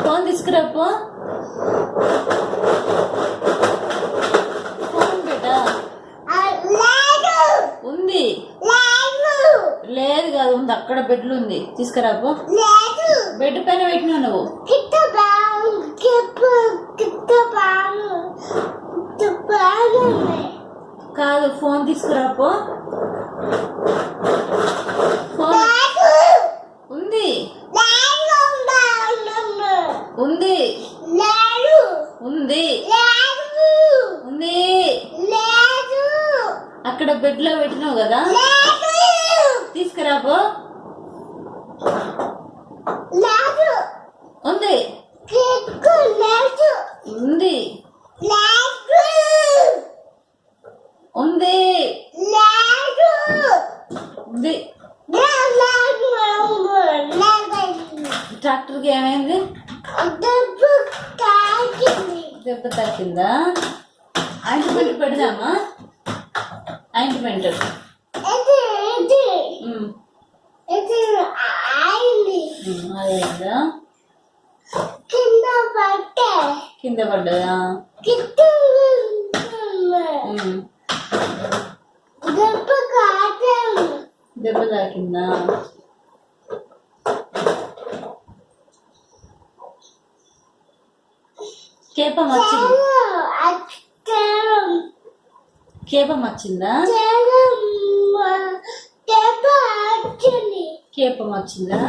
Phone తీసుకురాపో. Phone బేటా ఉంది. లేదు కాదు, ఉంది అక్కడ బెడ్లు ఉంది. తీసుకురాపో. బెడ్ పైన పెట్టినా నువ్వు. కాదు, ఫోన్ తీసుకురాపో. ఫోన్ ఉంది ఉంది ఉంది ఉంది. అక్కడ బెడ్ లో పెట్టినావు కదా, తీసుకురాపో. ఉంది ఉంది ఉంది ఉంది. ట్రాక్టర్కి ఏమైంది? దెబ్బ తాకిందా? ఆయింట్మెంట్ పెడదామా? ఆయింట్మెంట్ అదేందా? కింద పడ్డదా? దెబ్బ తాకిందా? కేపం వచ్చింది. కేపం వచ్చిందా? కేపం వచ్చిందా?